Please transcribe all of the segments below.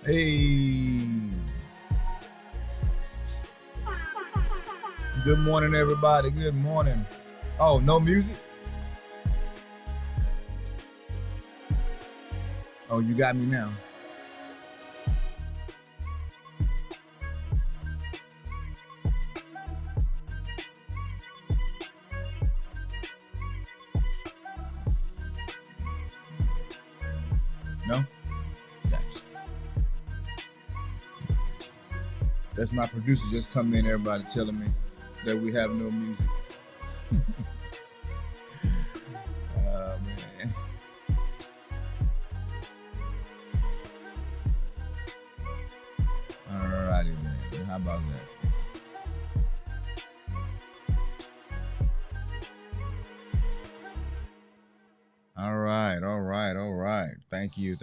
Hey, good morning, everybody. Good morning. Oh, no music? Oh, you got me now. No? Thanks. That's my producer just coming in, everybody telling me that we have no music. Man. Alrighty, man. How about that? All right. Thank you.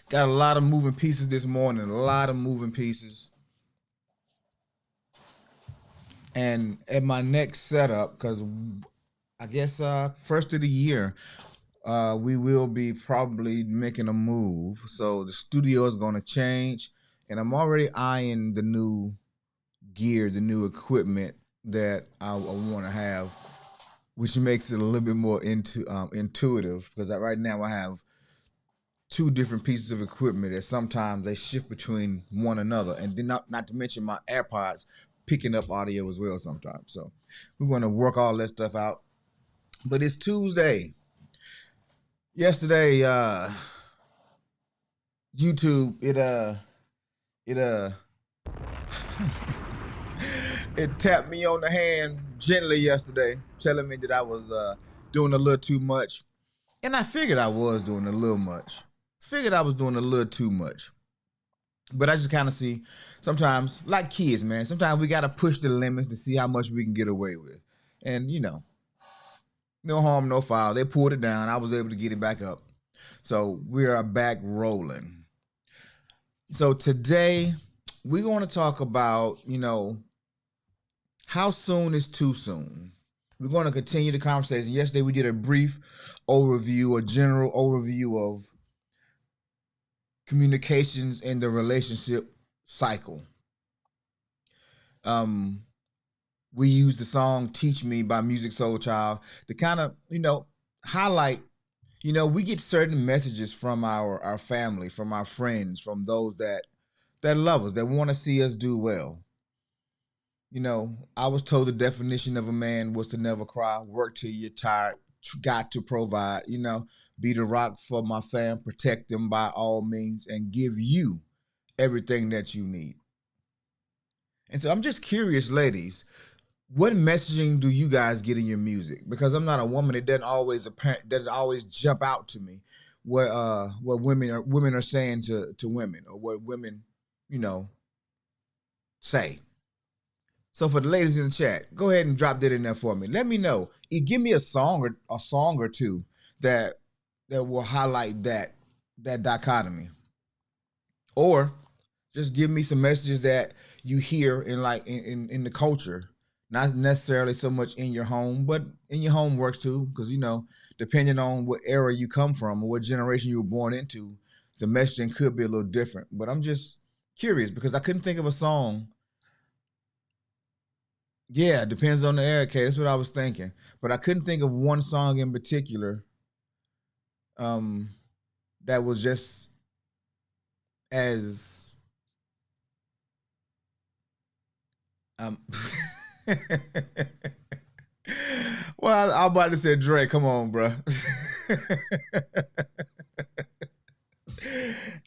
Got a lot of moving pieces this morning, a lot of moving pieces. And at my next setup, because I guess first of the year, we will be probably making a move. So the studio is going to change, and I'm already eyeing the new gear, the new equipment that I want to have, which makes it a little bit more intuitive. Because right now I have two different pieces of equipment that sometimes they shift between one another, and then not to mention my AirPods picking up audio as well sometimes. So we're going to work all that stuff out. But it's Tuesday. Yesterday, YouTube it tapped me on the hand gently yesterday, telling me that I was doing a little too much, and I figured I was doing a little much. Figured I was doing a little too much, but I just kind of see sometimes, like kids, man. Sometimes we gotta push the limits to see how much we can get away with, and no harm, no foul. They pulled it down. I was able to get it back up. So we are back rolling. So today we're going to talk about, how soon is too soon. We're going to continue the conversation. Yesterday we did a brief overview, a general overview of communications in the relationship cycle. We used the song Teach Me by Music Soul Child to kind of, highlight, we get certain messages from our family, from our friends, from those that love us, that want to see us do well. I was told the definition of a man was to never cry, work till you're tired, got to provide, be the rock for my fam, protect them by all means, and give you everything that you need. And so I'm just curious, ladies, what messaging do you guys get in your music? Because I'm not a woman, it doesn't always jump out to me what women are saying to women, or what women, say. So for the ladies in the chat, go ahead and drop that in there for me. Let me know. Give me a song or two that will highlight that dichotomy. Or just give me some messages that you hear in the culture. Not necessarily so much in your home, but in your home works too. Because, depending on what era you come from or what generation you were born into, the messaging could be a little different. But I'm just curious because I couldn't think of a song. Yeah, it depends on the era, Kay. That's what I was thinking. But I couldn't think of one song in particular um, that was just as um. Well, I'm about to say, Dre, come on, bro.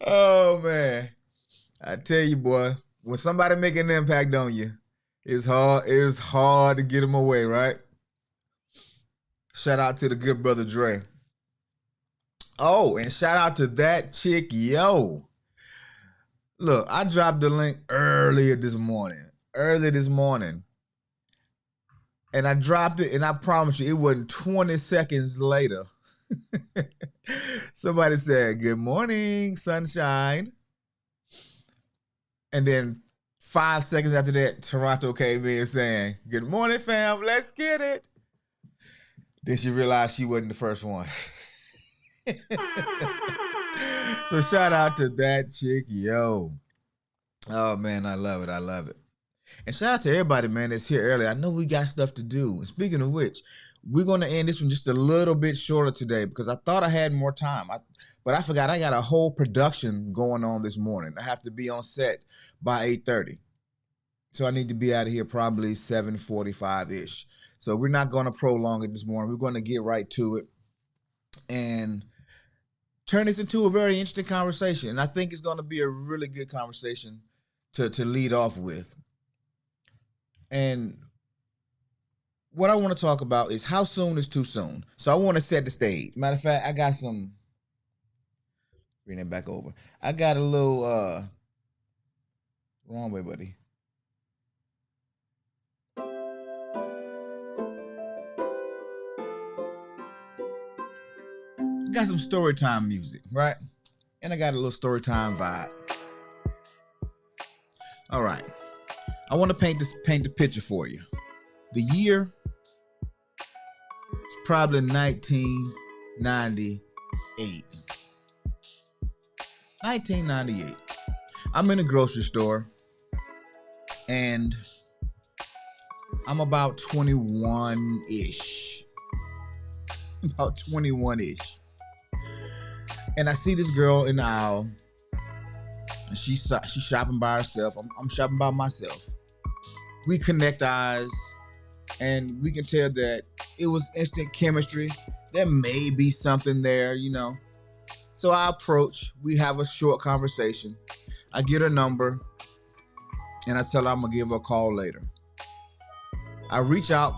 Oh man, I tell you, boy, when somebody make an impact on you, it's hard. It's hard to get them away, right? Shout out to the good brother Dre. Oh, and shout out to that chick, yo. Look, I dropped the link earlier this morning. Early this morning. And I dropped it, and I promise you, it wasn't 20 seconds later. Somebody said, "Good morning, sunshine." And then 5 seconds after that, Toronto came in saying, "Good morning, fam. Let's get it." Then she realized she wasn't the first one. So shout out to that chick, yo. Oh man, I love it. I love it. And shout out to everybody, man, that's here early. I know we got stuff to do. And speaking of which, we're going to end this one just a little bit shorter today because I thought I had more time. But I forgot I got a whole production going on this morning. I have to be on set by 8:30. So I need to be out of here probably 7:45-ish. So we're not going to prolong it this morning. We're going to get right to it and turn this into a very interesting conversation. And I think it's going to be a really good conversation to lead off with. And what I want to talk about is how soon is too soon. So I want to set the stage. Matter of fact, I got some. Bring it back over. I got a little wrong way, buddy. Got some story time music, right? And I got a little story time vibe. All right. I want to paint the picture for you. The year is probably 1998. 1998. I'm in a grocery store and I'm about 21-ish. About 21-ish. And I see this girl in the aisle and she's shopping by herself. I'm shopping by myself. We connect eyes and we can tell that it was instant chemistry. There may be something there, you know. So I approach, we have a short conversation. I get her number and I tell her I'm gonna give her a call later. I reach out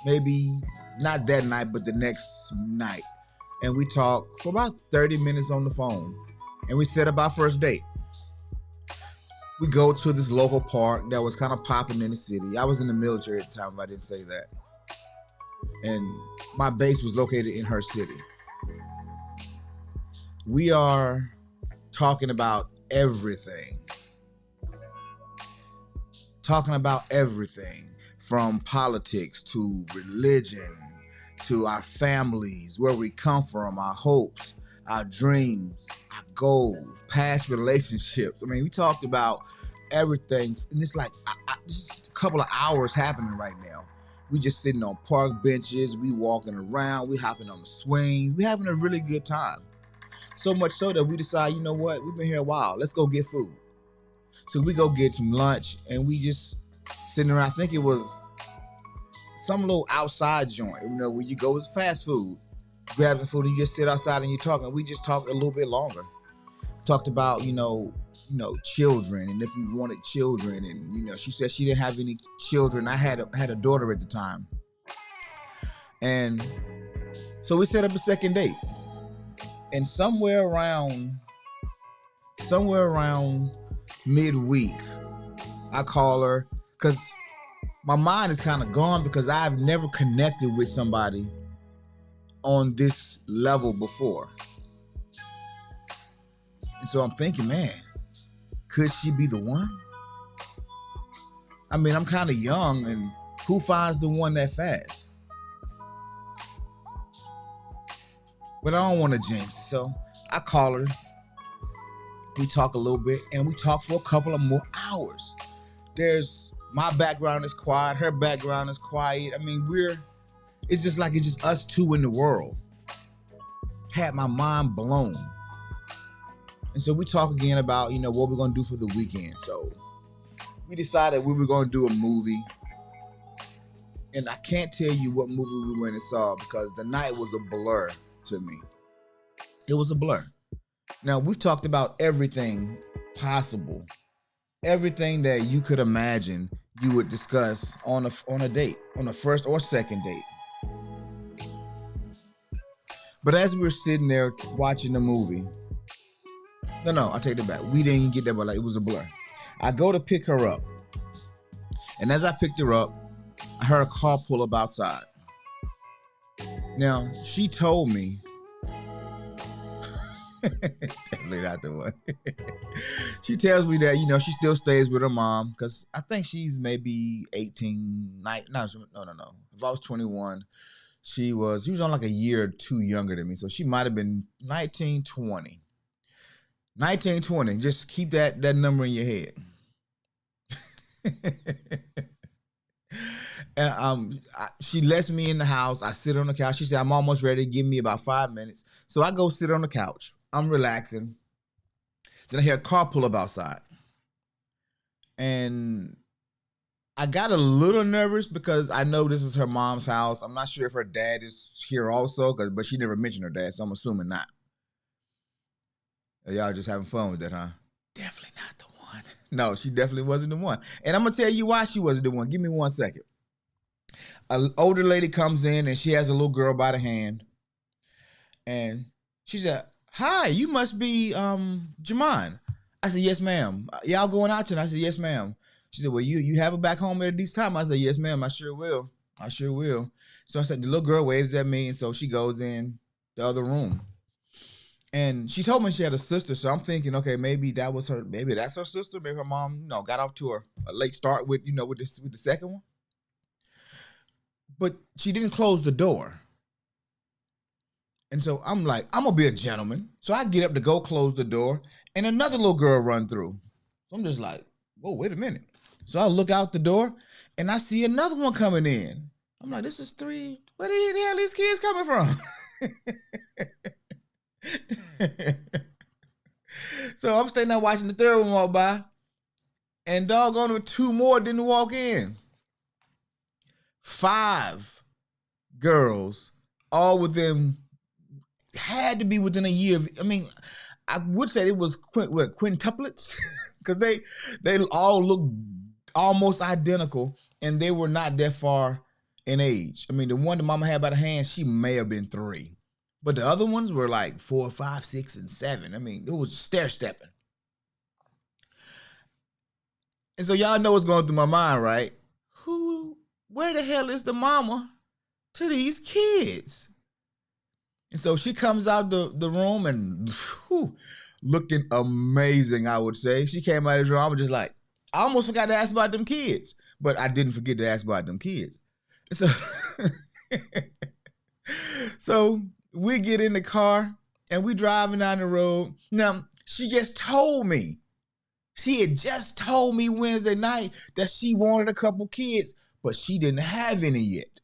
maybe not that night, but the next night. And we talk for about 30 minutes on the phone. And we set up our first date. We go to this local park that was kind of popping in the city. I was in the military at the time, if I didn't say that. And my base was located in her city. We are talking about everything. Talking about everything from politics to religion to our families, where we come from, our hopes, our dreams, our goals, past relationships. I mean, we talked about everything, and it's like just a couple of hours happening right now. We just sitting on park benches, we walking around, we hopping on the swings, we having a really good time. So much so that we decide, you know what, we've been here a while, let's go get food. So we go get some lunch, and we just sitting around. I think it was some little outside joint, you know, where you go with fast food, grab the food, and you just sit outside and you talk. And we just talked a little bit longer. Talked about, you know, children, and if we wanted children, and you know, she said she didn't have any children. I had a daughter at the time, and so we set up a second date. And somewhere around midweek, I call her because my mind is kind of gone because I've never connected with somebody on this level before. And so I'm thinking, man, could she be the one? I mean, I'm kind of young, and who finds the one that fast? But I don't want to jinx it. So I call her. We talk a little bit, and we talk for a couple of more hours. My background is quiet. Her background is quiet. I mean, it's just us two in the world. had my mind blown. And so we talk again about, what we're going to do for the weekend. So we decided we were going to do a movie. And I can't tell you what movie we went and saw because the night was a blur to me. It was a blur. Now, we've talked about everything possible. Everything that you could imagine you would discuss on a date, on a first or second date. But as we were sitting there watching the movie, no, I take it back. We didn't get there, but it was a blur. I go to pick her up. And as I picked her up, I heard a car pull up outside. Now, she told me, definitely not the one. She tells me that, she still stays with her mom because I think she's maybe 18, no. If I was 21, she was on like a year or two younger than me. So she might have been 19, 20. 19, 20. Just keep that number in your head. And she lets me in the house. I sit on the couch. She said, I'm almost ready. Give me about 5 minutes. So I go sit on the couch. I'm relaxing. Then I hear a car pull up outside. And I got a little nervous because I know this is her mom's house. I'm not sure if her dad is here also, but she never mentioned her dad, so I'm assuming not. Y'all just having fun with that, huh? Definitely not the one. No, she definitely wasn't the one. And I'm going to tell you why she wasn't the one. Give me 1 second. An older lady comes in and she has a little girl by the hand. And she said, hi, you must be Jamon. I said, yes, ma'am. Y'all going out tonight? I said, yes, ma'am. She said, well, you have her back home at a decent time? I said, yes, ma'am. I sure will. So I said, the little girl waves at me. And so she goes in the other room. And she told me she had a sister. So I'm thinking, okay, maybe that's her sister. Maybe her mom, got off to a late start with the second one. But she didn't close the door. And so I'm like, I'm going to be a gentleman. So I get up to go close the door. And another little girl run through. So I'm just like, whoa, wait a minute. So I look out the door. And I see another one coming in. I'm like, this is 3. Where the hell are these kids coming from? So I'm standing there watching the third one walk by. And doggone it, 2 more didn't walk in. 5 girls, all had to be within a year. I would say it was quintuplets because they all look almost identical and they were not that far in age. The one the mama had by the hand, she may have been 3, but the other ones were like 4, 5, 6, and 7. It was stair-stepping. And so y'all know what's going through my mind, right? Where the hell is the mama to these kids? And so she comes out the room and looking amazing, I would say. She came out of the room, I was just like, I almost forgot to ask about them kids, but I didn't forget to ask about them kids. So, so we get in the car and we driving down the road. Now, she just told me. She had just told me Wednesday night that she wanted a couple kids, but she didn't have any yet.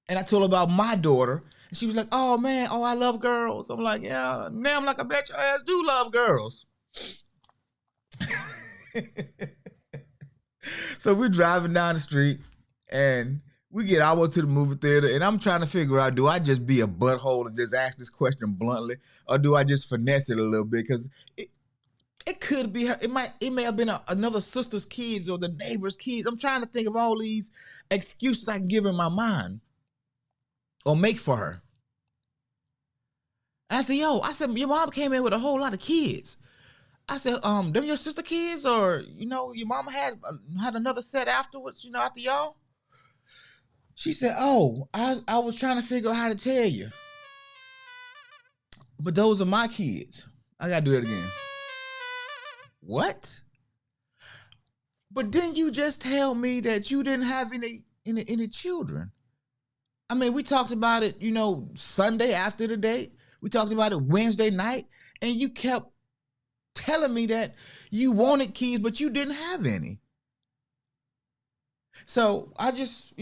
And I told her about my daughter, and she was like, oh, man, I love girls. I'm like, yeah, now I'm like, I bet your ass do love girls. So we're driving down the street, and we get almost to the movie theater, and I'm trying to figure out, do I just be a butthole and just ask this question bluntly, or do I just finesse it a little bit? Because it could be her. It may have been another sister's kids or the neighbor's kids. I'm trying to think of all these excuses I can give her in my mind or make for her. And I said, your mom came in with a whole lot of kids. I said, them your sister kids, or your mama had another set afterwards, after y'all? She said, oh, I was trying to figure out how to tell you. But those are my kids. I gotta do that again. What? But didn't you just tell me that you didn't have any children? We talked about it, Sunday after the date. We talked about it Wednesday night, and you kept telling me that you wanted kids, but you didn't have any. So I just,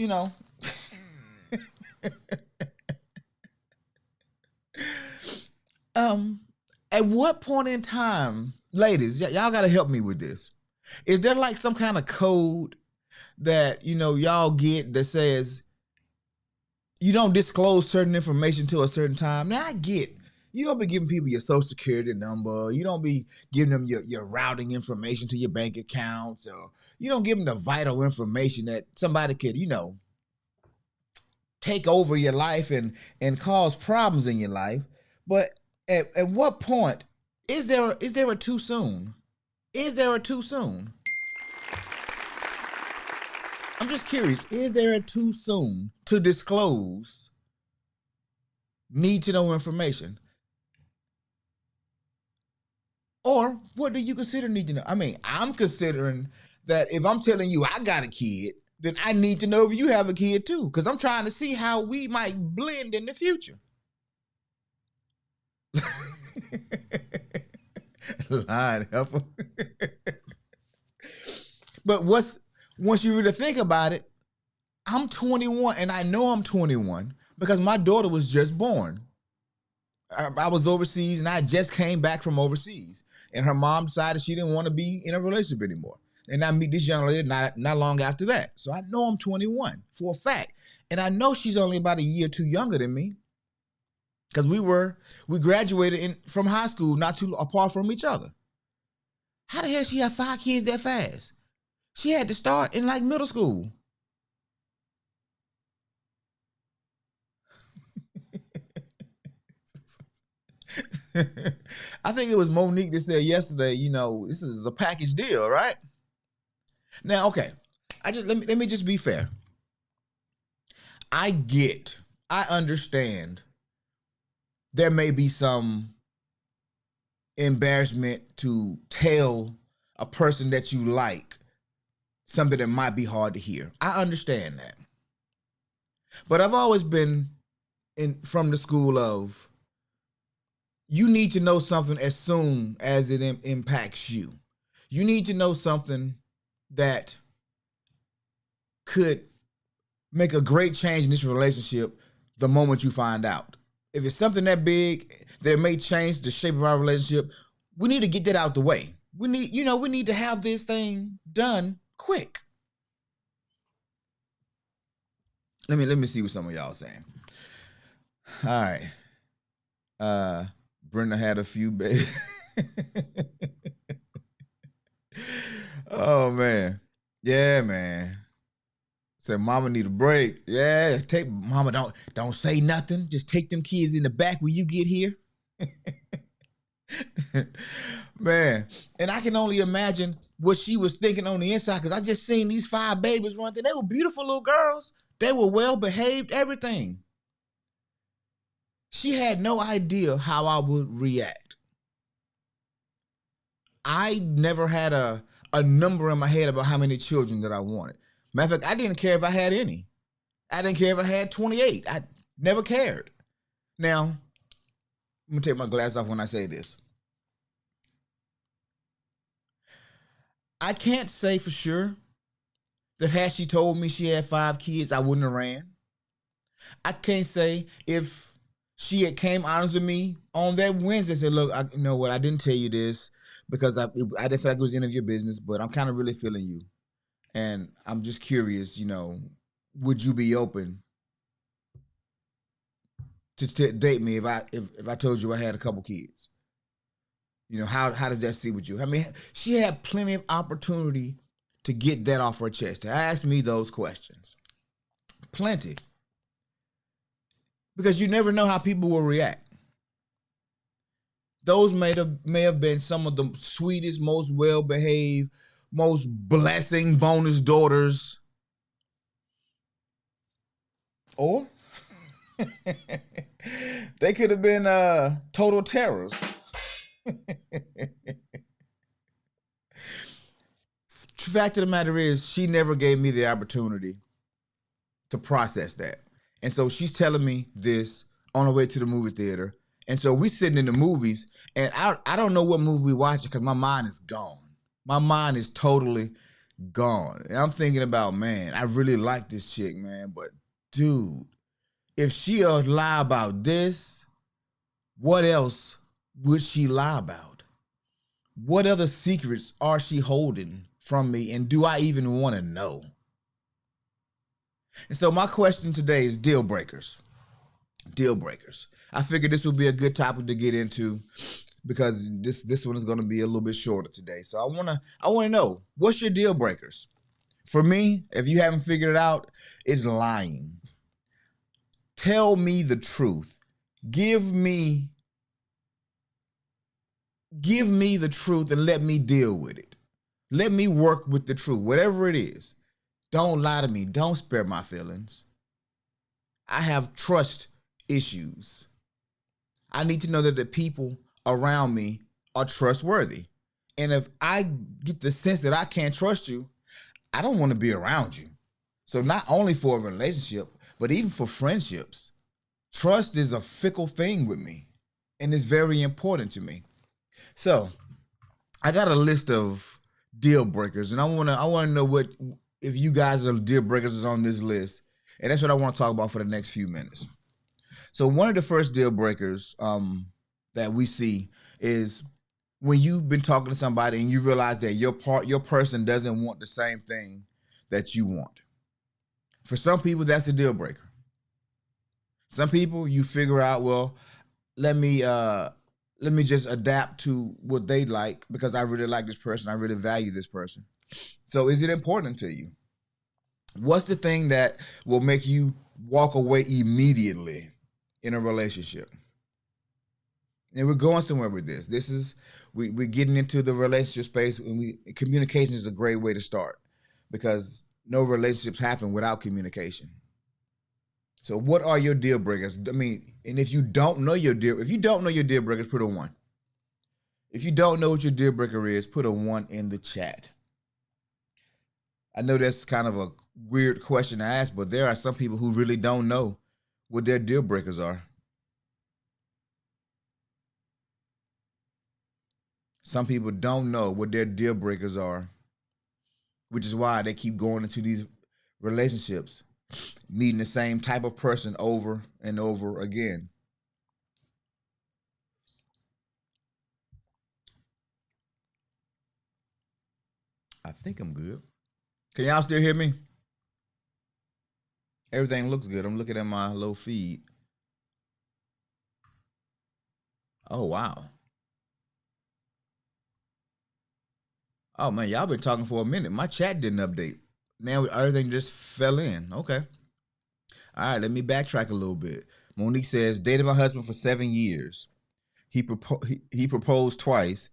Um, at what point in time, ladies, y'all got to help me with this. Is there like some kind of code that y'all get that says you don't disclose certain information to a certain time? Now I get you don't be giving people your social security number. You don't be giving them your routing information to your bank accounts, or you don't give them the vital information that somebody could take over your life and cause problems in your life. But at what point is there a too soon? Is there a too soon? I'm just curious. Is there a too soon to disclose need to know information? Or what do you consider need to know? I mean, I'm considering that if I'm telling you I got a kid, then I need to know if you have a kid too, because I'm trying to see how we might blend in the future. Line helper. But once you really think about it, I'm 21, and I know I'm 21 because my daughter was just born. I was overseas, and I just came back from overseas, and her mom decided she didn't want to be in a relationship anymore. And I meet this young lady not long after that. So I know I'm 21 for a fact. And I know she's only about a year or two younger than me, because we graduated from high school not too apart from each other. How the hell she have 5 kids that fast? She had to start in like middle school. I think it was Monique that said yesterday, this is a package deal, right? Now, okay. Let me just be fair. I understand there may be some embarrassment to tell a person that you like something that might be hard to hear. I understand that. But I've always been from the school of, you need to know something as soon as it impacts you. You need to know something that could make a great change in this relationship the moment you find out. If it's something that big that it may change the shape of our relationship, we need to get that out the way. We need to have this thing done quick. Let me see what some of y'all are saying. All right. Brenda had a few babies. Oh man. Yeah, man. Said mama need a break. Yeah, take mama, don't say nothing. Just take them kids in the back when you get here. Man, and I can only imagine what she was thinking on the inside, because I just seen these 5 babies run through. They were beautiful little girls. They were well behaved, everything. She had no idea how I would react. I never had a number in my head about how many children that I wanted. Matter of fact, I didn't care if I had any. I didn't care if I had 28. I never cared. Now, I'm going to take my glass off when I say this. I can't say for sure that had she told me she had 5 kids, I wouldn't have ran. I can't say if she had came honest with me on that Wednesday and said, look, you know what, I didn't tell you this because I didn't feel like it was the end of your business, but I'm kind of really feeling you. And I'm just curious, would you be open to date me if I told you I had a couple kids? How does that sit with you? I mean, she had plenty of opportunity to get that off her chest, to ask me those questions. Plenty. Because you never know how people will react. Those may have been some of the sweetest, most well-behaved, most blessing bonus daughters. Or they could have been total terrors. Fact of the matter is, she never gave me the opportunity to process that. And so she's telling me this on her way to the movie theater. And so we sitting in the movies, and I don't know what movie we watching because my mind is gone. My mind is totally gone. And I'm thinking about, man, I really like this chick, man. But dude, if she'll lie about this, what else would she lie about? What other secrets are she holding from me? And do I even want to know? And so my question today is deal breakers. Deal breakers. I figured this would be a good topic to get into because this one is going to be a little bit shorter today. So I wanna know, what's your deal breakers? For me, if you haven't figured it out, it's lying. Tell me the truth. Give me the truth and let me deal with it. Let me work with the truth, whatever it is. Don't lie to me. Don't spare my feelings. I have trust issues. I need to know that the people around me are trustworthy. And if I get the sense that I can't trust you, I don't want to be around you. So not only for a relationship, but even for friendships, trust is a fickle thing with me, and it's very important to me. So I got a list of deal breakers, and I wanna know what, if you guys are deal breakers on this list, and that's what I want to talk about for the next few minutes. So one of the first deal breakers that we see is when you've been talking to somebody and you realize that your person doesn't want the same thing that you want. For some people, that's a deal breaker. Some people you figure out, well, let me just adapt to what they like because I really like this person. I really value this person. So is it important to you? What's the thing that will make you walk away immediately in a relationship? And we're going somewhere with this. We're getting into the relationship space, and communication is a great way to start because no relationships happen without communication. So what are your deal breakers? I mean, and if you don't know your deal breakers, put a 1. If you don't know what your deal breaker is, put a 1 in the chat. I know that's kind of a weird question to ask, but there are some people who really don't know what their deal breakers are. Some people don't know what their deal breakers are, which is why they keep going into these relationships, meeting the same type of person over and over again. I think I'm good. Can y'all still hear me? Everything looks good. I'm looking at my little feed. Oh, wow. Oh, man, y'all been talking for a minute. My chat didn't update. Now everything just fell in. Okay. All right, let me backtrack a little bit. Monique says, dated my husband for 7 years. He proposed twice.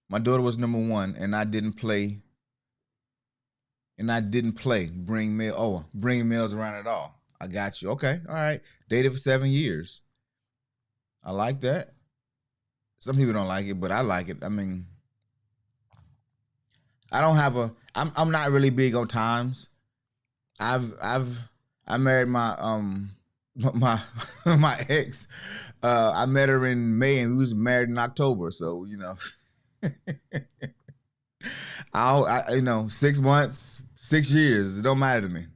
My daughter was number one, and I didn't play. Bringing males around at all. I got you. Okay, all right. Dated for 7 years. I like that. Some people don't like it, but I like it. I mean, I don't have a. I'm not really big on times. I've I married my my ex. I met her in May and we was married in October. So I 6 months, 6 years. It don't matter to me.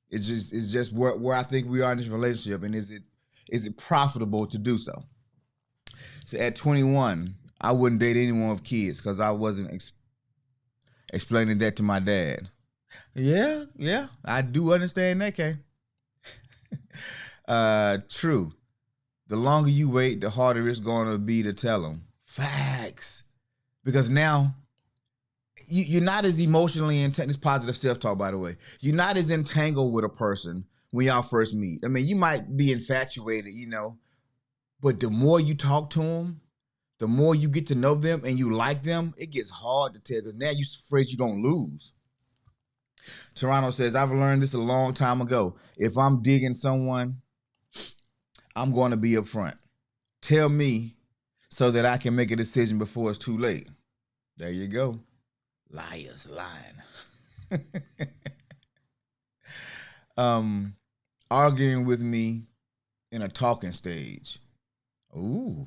It's just where I think we are in this relationship, and is it profitable to do so? So at 21, I wouldn't date anyone with kids because I wasn't explaining that to my dad. Yeah, I do understand that, Kay. True. The longer you wait, the harder it's going to be to tell them. Facts. Because now you're not as emotionally entangled. It's positive self-talk, by the way. You're not as entangled with a person when y'all first meet. I mean, you might be infatuated, but the more you talk to them, the more you get to know them and you like them, it gets hard to tell because now you're afraid you're going to lose. Toronto says, I've learned this a long time ago. If I'm digging someone, I'm going to be upfront. Tell me so that I can make a decision before it's too late. There you go. Liars lying. um, Arguing with me in a talking stage. Ooh.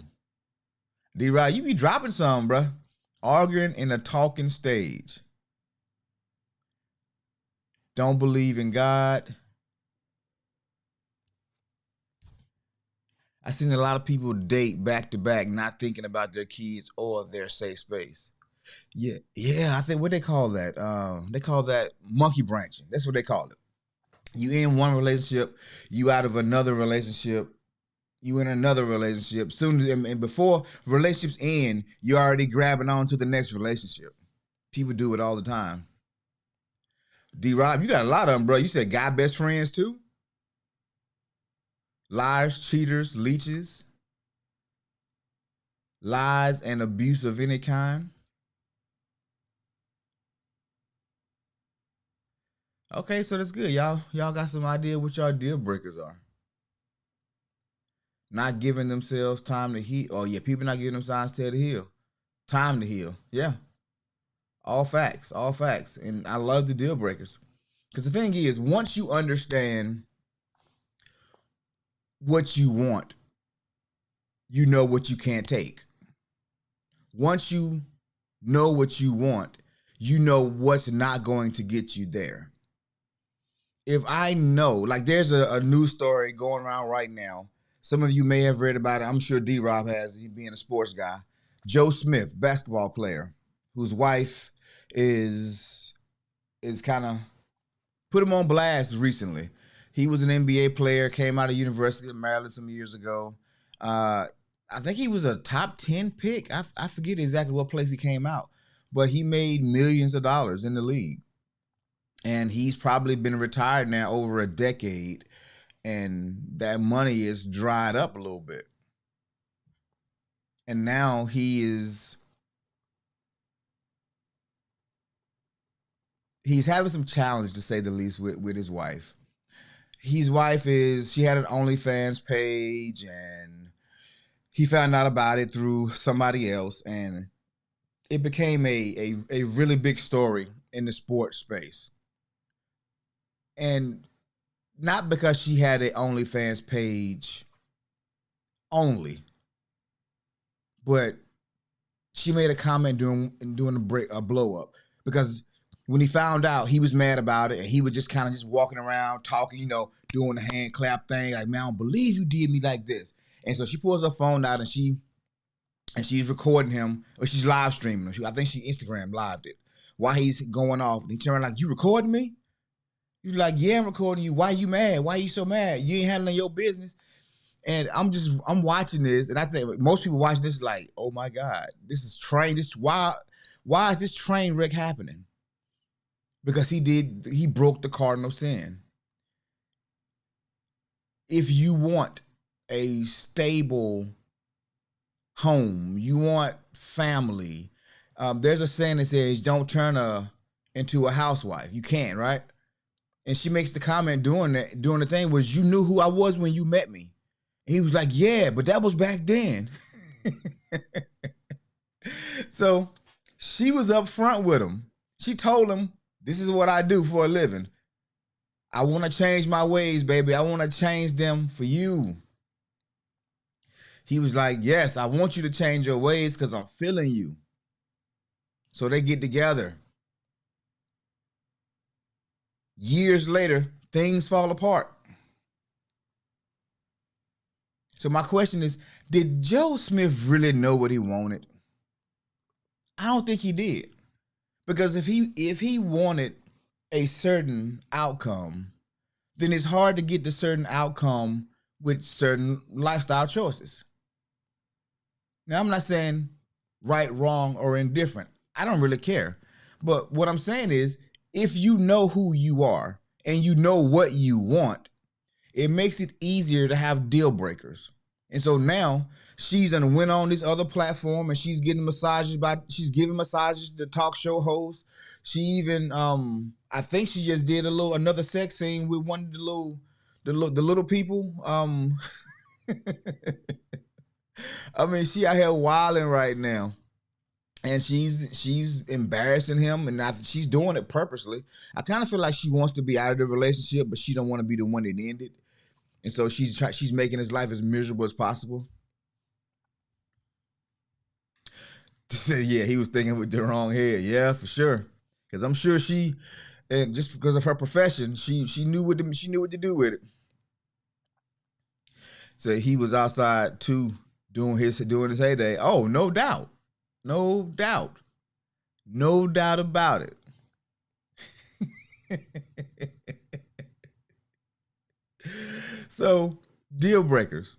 D-Rod, you be dropping some, bruh. Arguing in a talking stage. Don't believe in God. I've seen a lot of people date back to back, not thinking about their kids or their safe space. Yeah, yeah. I think what they call that. They call that monkey branching. That's what they call it. You in one relationship, you out of another relationship, you in another relationship. Soon and before relationships end, you're already grabbing on to the next relationship. People do it all the time. D Rob, you got a lot of them, bro. You said guy best friends too? Liars, cheaters, leeches, lies, and abuse of any kind. Okay, so that's good. Y'all got some idea what y'all deal breakers are. Not giving themselves time to heal. Oh yeah, people not giving themselves time to heal. Time to heal. Yeah. All facts. All facts. And I love the deal breakers. Because the thing is, once you understand what you want, you know what you can't take. Once you know what you want, you know what's not going to get you there. If I know, like there's a news story going around right now. Some of you may have read about it. I'm sure D Rob has, he being a sports guy. Joe Smith, basketball player, whose wife is kind of put him on blast recently. He was an NBA player, came out of University of Maryland some years ago. Uh, I think he was a top 10 pick. I forget exactly what place he came out, but he made millions of dollars in the league. And he's probably been retired now over a decade, and that money is dried up a little bit. And now he's having some challenge to say the least with his wife. His wife is she had an OnlyFans page, and he found out about it through somebody else, and it became a really big story in the sports space. And not because she had a OnlyFans page only, but she made a comment during a blow up, because when he found out, he was mad about it, and he was just kind of just walking around talking, doing the hand clap thing, like, man, I don't believe you did me like this. And so she pulls her phone out, and she's recording him, or she's live streaming. I think she Instagram lived it while he's going off. And he turned around like, you recording me? He's like, yeah, I'm recording you. Why you mad? Why you so mad? You ain't handling your business. And I'm watching this, and I think most people watching this like, oh my God, this is train. This why is this train wreck happening? Because he broke the cardinal sin. If you want a stable home, you want family. There's a saying that says, "Don't turn her into a housewife." You can't, right? And she makes the comment doing the thing was, you knew who I was when you met me. And he was like, yeah, but that was back then. So she was up front with him. She told him, this is what I do for a living. I want to change my ways, baby. I want to change them for you. He was like, yes, I want you to change your ways because I'm feeling you. So they get together. Years later, things fall apart. So my question is, did Joe Smith really know what he wanted? I don't think he did. Because if he wanted a certain outcome, then it's hard to get the certain outcome with certain lifestyle choices. Now, I'm not saying right, wrong, or indifferent. I don't really care. But what I'm saying is, if you know who you are and you know what you want, it makes it easier to have deal breakers. And so now she's done went on this other platform, and she's giving massages to talk show hosts. She even I think she just did another sex scene with one of the little people. I mean, she out here wilding right now. And she's embarrassing him, and she's doing it purposely. I kind of feel like she wants to be out of the relationship, but she don't want to be the one that ended. And so she's making his life as miserable as possible. To say, yeah, he was thinking with the wrong head. Yeah, for sure. Because I'm sure and just because of her profession, she knew what to do with it. So he was outside too, doing his heyday. Oh, no doubt, no doubt, no doubt about it. So deal breakers.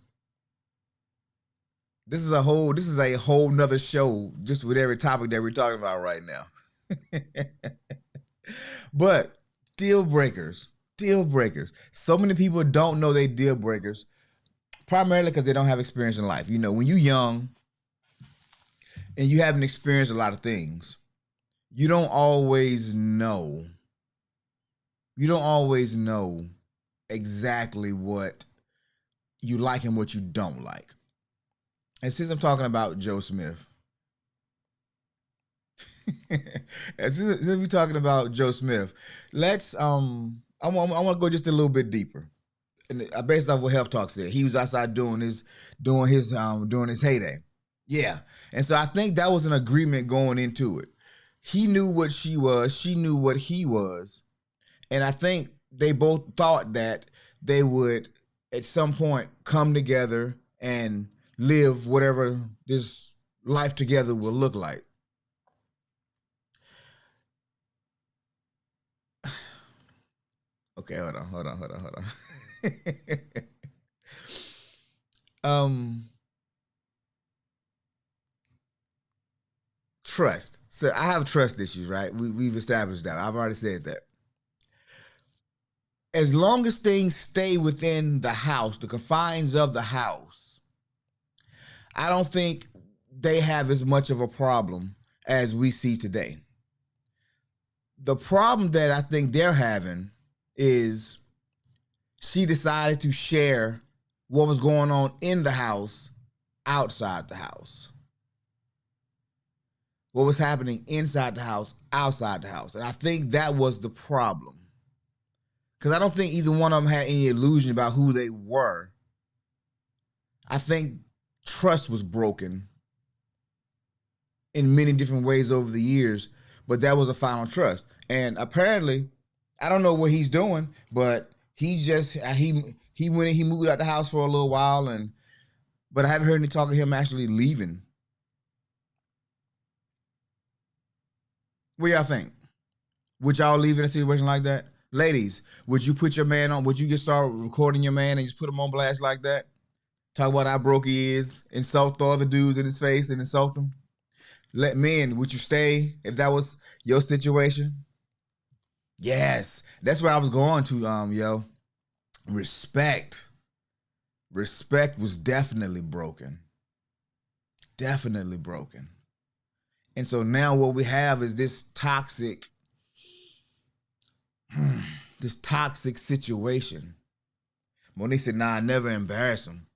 This is a whole nother show just with every topic that we're talking about right now. But deal breakers, deal breakers. So many people don't know they deal breakers, primarily because they don't have experience in life. You know, when you're young and you haven't experienced a lot of things, you don't always know. You don't always know exactly what you like and what you don't like. And since I'm talking about Joe Smith, and since we're talking about Joe Smith, let's I want to go just a little bit deeper. And based off what Health Talk said, he was outside doing his heyday. Yeah, and so I think that was an agreement going into it. He knew what she was, she knew what he was, and I think they both thought that they would at some point come together and live whatever this life together will look like. Okay, hold on. um, Trust. So I have trust issues, right? We've established that. I've already said that. As long as things stay within the house, the confines of the house, I don't think they have as much of a problem as we see today. The problem that I think they're having is she decided to share what was going on in the house outside the house. What was happening inside the house, outside the house. And I think that was the problem. Because I don't think either one of them had any illusion about who they were. I think trust was broken in many different ways over the years, but that was a final trust. And apparently, I don't know what he's doing, but he went and he moved out the house for a little while, but I haven't heard any talk of him actually leaving. What y'all think? Would y'all leave in a situation like that? Ladies, would you put your man on? Would you just start recording your man and just put him on blast like that? Talk about how broke he is, insult the other dudes in his face and insult him? Let men, would you stay if that was your situation? Yes, that's where I was going to, yo. Respect. Respect was definitely broken. Definitely broken. And so now what we have is this toxic situation. Monique said, nah, I never embarrass him.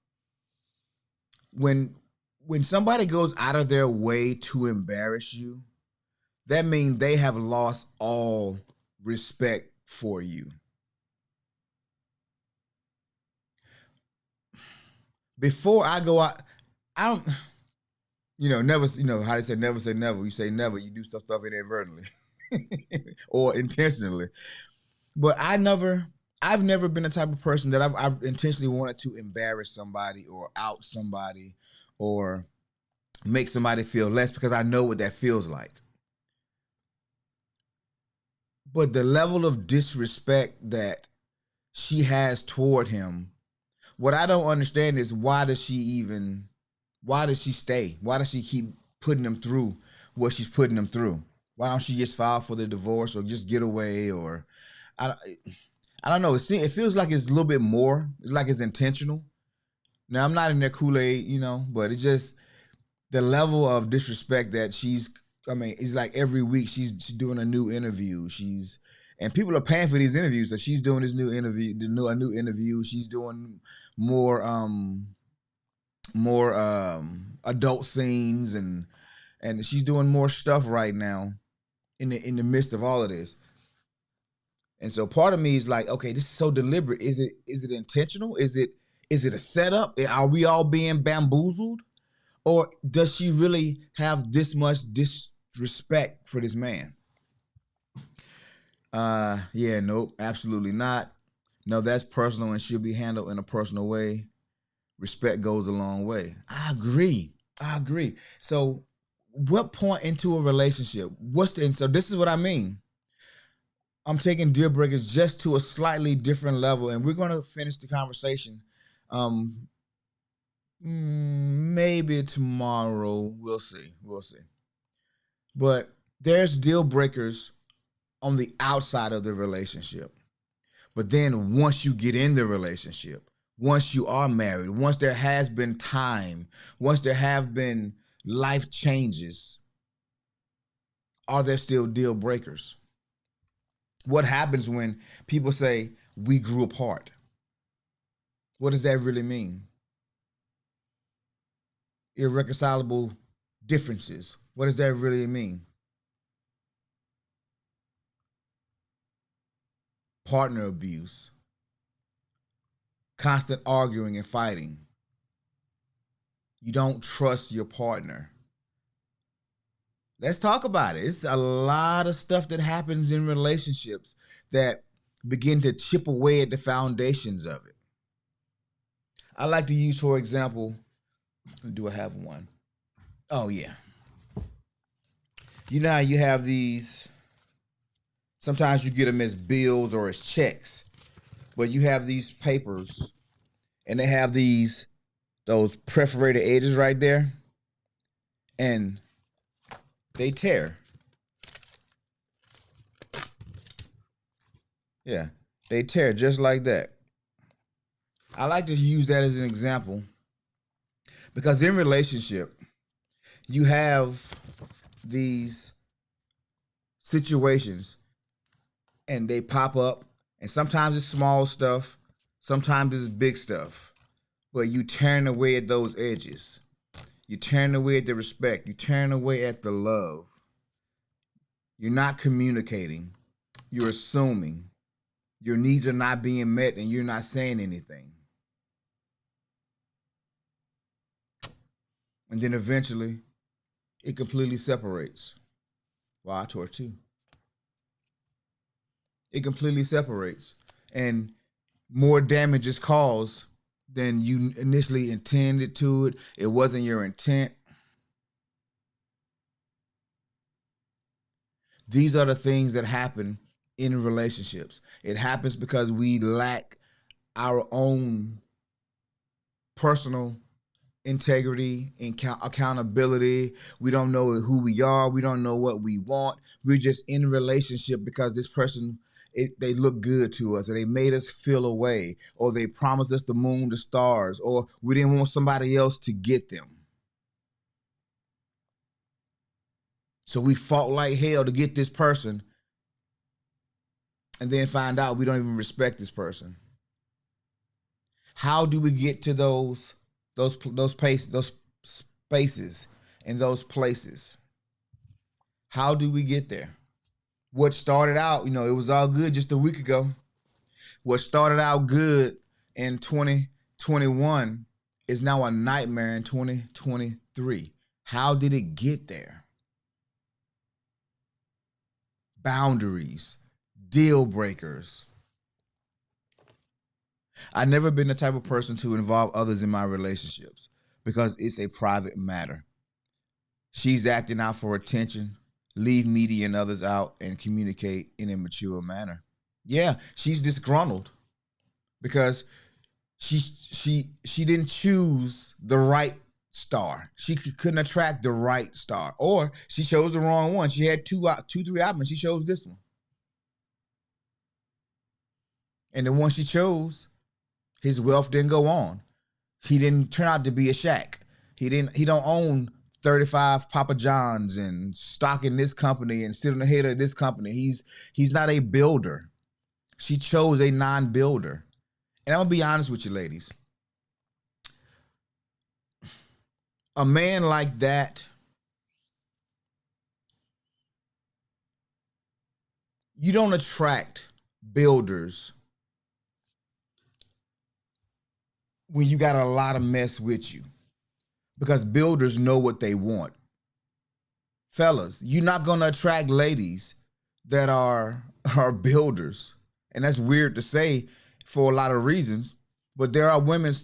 When somebody goes out of their way to embarrass you, that means they have lost all respect for you. Before I go out, I don't, never, how they say never say never. You say never, you do stuff inadvertently or intentionally. But I've never been the type of person that I've intentionally wanted to embarrass somebody or out somebody or make somebody feel less because I know what that feels like. But the level of disrespect that she has toward him, what I don't understand is why does she stay? Why does she keep putting him through what she's putting him through? Why don't she just file for the divorce or just get away? Or I, I don't know. It feels like it's a little bit more. It's like it's intentional. Now I'm not in their Kool-Aid, but it's just the level of disrespect that she's. I mean, it's like every week she's doing a new interview. And people are paying for these interviews, so she's doing this new interview, a new interview. She's doing more adult scenes and she's doing more stuff right now in the midst of all of this. And so part of me is like, okay, this is so deliberate. Is it intentional? Is it a setup? Are we all being bamboozled? Or does she really have this much disrespect for this man? Yeah, nope, absolutely not. No, that's personal and should be handled in a personal way. Respect goes a long way. I agree. I agree. So, what point into a relationship? And so this is what I mean. I'm taking deal breakers just to a slightly different level, and we're going to finish the conversation. Um, maybe tomorrow. We'll see. We'll see. But there's deal breakers on the outside of the relationship. But then once you get in the relationship, once you are married, once there has been time, once there have been life changes, are there still deal breakers? What happens when people say we grew apart? What does that really mean? Irreconcilable differences. What does that really mean? Partner abuse, constant arguing and fighting. You don't trust your partner. Let's talk about it. It's a lot of stuff that happens in relationships that begin to chip away at the foundations of it. I like to use, for example, do I have one? Oh, yeah. You know how you have these, sometimes you get them as bills or as checks, but you have these papers and they have those perforated edges right there, and they tear. Yeah, they tear just like that. I like to use that as an example because in relationship, you have these situations and they pop up, and sometimes it's small stuff, sometimes it's big stuff, but you turn away at those edges. You turn away at the respect. You turn away at the love. You're not communicating. You're assuming. Your needs are not being met and you're not saying anything. And then eventually, it completely separates. Well, I tore too. It completely separates. And more damage is caused than you initially intended to it. It wasn't your intent. These are the things that happen in relationships. It happens because we lack our own personal integrity and accountability. We don't know who we are. We don't know what we want. We're just in a relationship because this person, they look good to us, or they made us feel a way, or they promised us the moon, the stars, or we didn't want somebody else to get them. So we fought like hell to get this person, and then find out we don't even respect this person. How do we get to those spaces and those places? How do we get there? What started out, it was all good just a week ago. What started out good in 2021 is now a nightmare in 2023. How did it get there? Boundaries, deal breakers. I've never been the type of person to involve others in my relationships because it's a private matter. She's acting out for attention, leave media and others out, and communicate in a mature manner. Yeah, she's disgruntled because she didn't choose the right star. She couldn't attract the right star, or she chose the wrong one. She had three options. She chose this one, and the one she chose, his wealth didn't go on. He didn't turn out to be a Shaq. He don't own 35 Papa Johns and stock in this company and sit on the head of this company. He's not a builder. She chose a non-builder. And I'm gonna be honest with you, ladies. A man like that, you don't attract builders when you got a lot of mess with you, because builders know what they want. Fellas, you're not going to attract ladies that are builders. And that's weird to say for a lot of reasons, But there are women's.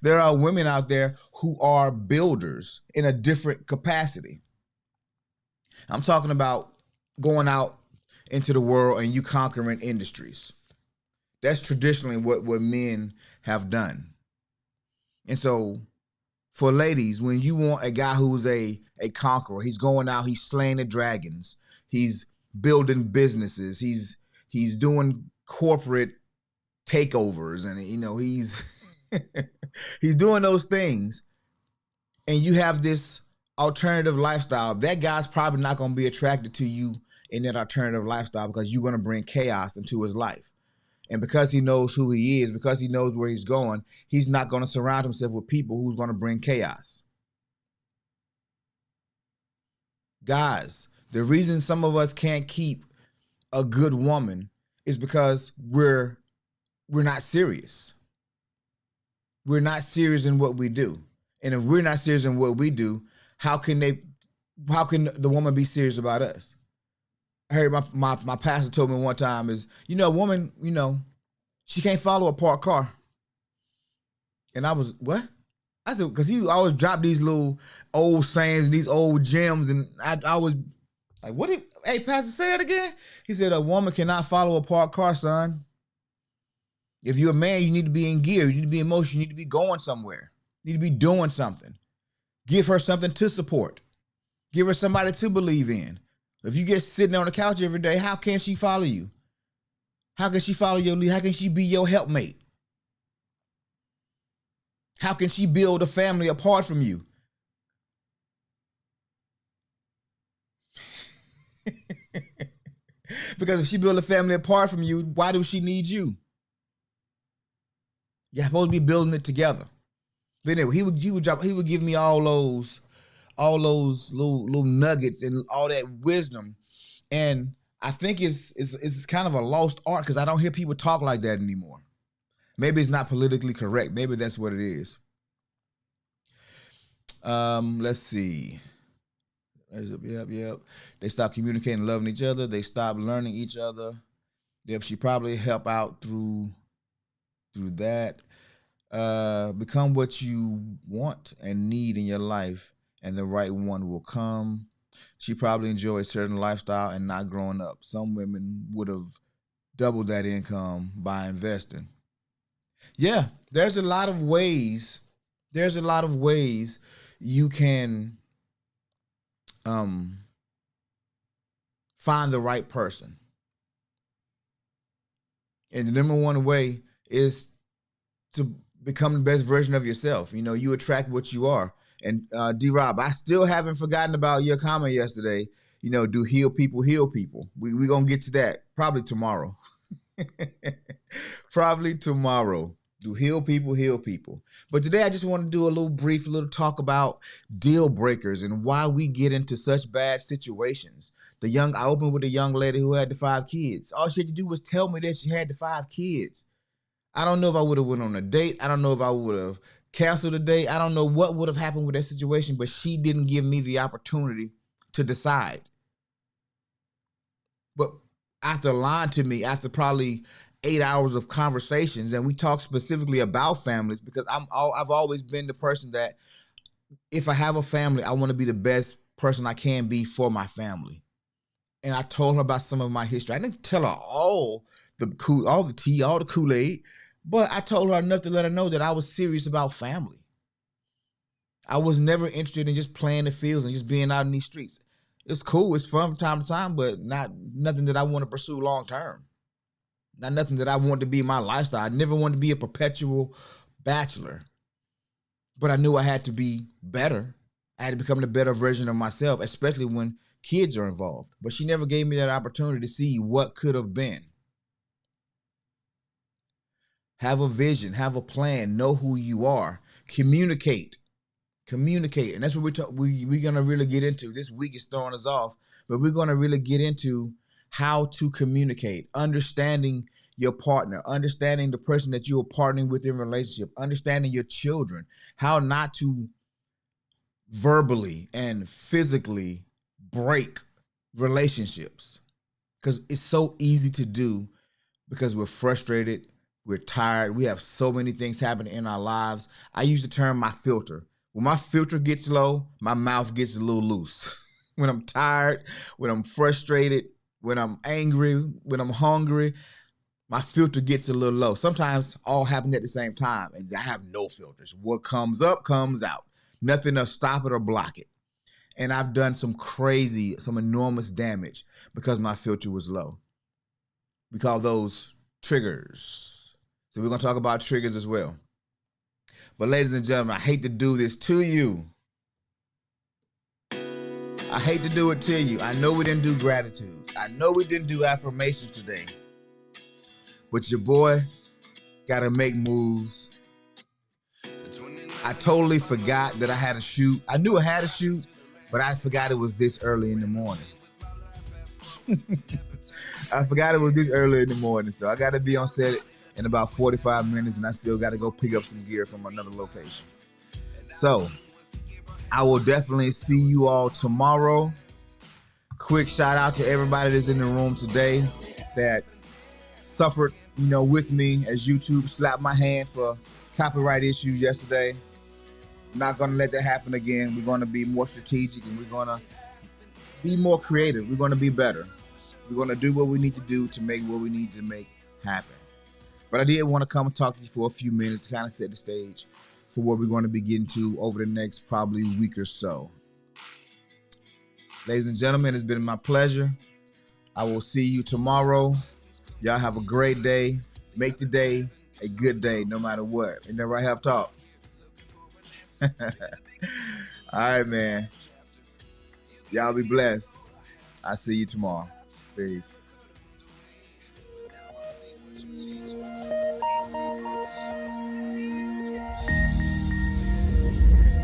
There are women out there who are builders in a different capacity. I'm talking about going out into the world and you conquering industries. That's traditionally what men have done. And so for ladies, when you want a guy who's a conqueror, he's going out, he's slaying the dragons, he's building businesses, he's doing corporate takeovers, and he's he's doing those things, and you have this alternative lifestyle. That guy's probably not going to be attracted to you in that alternative lifestyle because you're going to bring chaos into his life. And because he knows who he is, because he knows where he's going, he's not going to surround himself with people who's going to bring chaos. Guys, the reason some of us can't keep a good woman is because we're not serious. We're not serious in what we do. And if we're not serious in what we do, how can the woman be serious about us? I heard my pastor told me one time is, a woman, she can't follow a parked car. And I was, what? I said, because he always dropped these little old sayings and these old gems. And I was like, what? Hey, pastor, say that again? He said, a woman cannot follow a parked car, son. If you're a man, you need to be in gear. You need to be in motion. You need to be going somewhere. You need to be doing something. Give her something to support. Give her somebody to believe in. If you get sitting on the couch every day, how can she follow you? How can she follow your lead? How can she be your helpmate? How can she build a family apart from you? Because if she build a family apart from you, why do she need you? You're supposed to be building it together. But anyway, he would give me all those little nuggets and all that wisdom. And I think it's kind of a lost art because I don't hear people talk like that anymore. Maybe it's not politically correct. Maybe that's what it is. Let's see. Yep. They stop communicating and loving each other. They stop learning each other. Yep, she probably help out through that. Become what you want and need in your life, and the right one will come. She probably enjoyed a certain lifestyle and not growing up. Some women would have doubled that income by investing. Yeah, there's a lot of ways. There's a lot of ways you can find the right person. And the number one way is to become the best version of yourself. You attract what you are. And D-Rob, I still haven't forgotten about your comment yesterday. Do heal people heal people? We're going to get to that probably tomorrow. Probably tomorrow. Do heal people heal people? But today I just want to do a little talk about deal breakers and why we get into such bad situations. I opened with a young lady who had the 5 kids. All she had to do was tell me that she had the 5 kids. I don't know if I would have went on a date. I don't know if I would have canceled a date. I don't know what would have happened with that situation, but she didn't give me the opportunity to decide. But after lying to me, after probably 8 hours of conversations, and we talked specifically about families, because I've always been the person that if I have a family, I want to be the best person I can be for my family. And I told her about some of my history. I didn't tell her all the tea, all the Kool-Aid, but I told her enough to let her know that I was serious about family. I was never interested in just playing the fields and just being out in these streets. It's cool, it's fun from time to time, but nothing that I want to pursue long term. Not nothing that I want to be my lifestyle. I never wanted to be a perpetual bachelor. But I knew I had to be better. I had to become the better version of myself, especially when kids are involved. But she never gave me that opportunity to see what could have been. Have a vision, have a plan, know who you are, communicate. And that's what we're going to really get into. This week is throwing us off, but we're going to really get into how to communicate, understanding your partner, understanding the person that you are partnering with in relationship, understanding your children, how not to verbally and physically break relationships, because it's so easy to do because we're frustrated, we're tired, we have so many things happening in our lives. I use the term my filter. When my filter gets low, my mouth gets a little loose. When I'm tired, when I'm frustrated, when I'm angry, when I'm hungry, my filter gets a little low. Sometimes all happen at the same time, and I have no filters. What comes up comes out. Nothing to stop it or block it. And I've done some enormous damage because my filter was low. We call those triggers. So we're going to talk about triggers as well. But ladies and gentlemen, I hate to do this to you. I hate to do it to you. I know we didn't do gratitudes. I know we didn't do affirmation today. But your boy got to make moves. I totally forgot that I had a shoot. I knew I had a shoot, but I forgot it was this early in the morning. I forgot it was this early in the morning, so I got to be on set in about 45 minutes, and I still got to go pick up some gear from another location. So I will definitely see you all tomorrow. Quick shout out to everybody that's in the room today that suffered, with me as YouTube slapped my hand for copyright issues yesterday. I'm not going to let that happen again. We're going to be more strategic, and we're going to be more creative. We're going to be better. We're going to do what we need to do to make what we need to make happen. But I did want to come and talk to you for a few minutes to kind of set the stage for what we're going to be getting to over the next probably week or so. Ladies and gentlemen, it's been my pleasure. I will see you tomorrow. Y'all have a great day. Make the day a good day no matter what. Ain't that right, Have Talk? All right, man. Y'all be blessed. I'll see you tomorrow. Peace.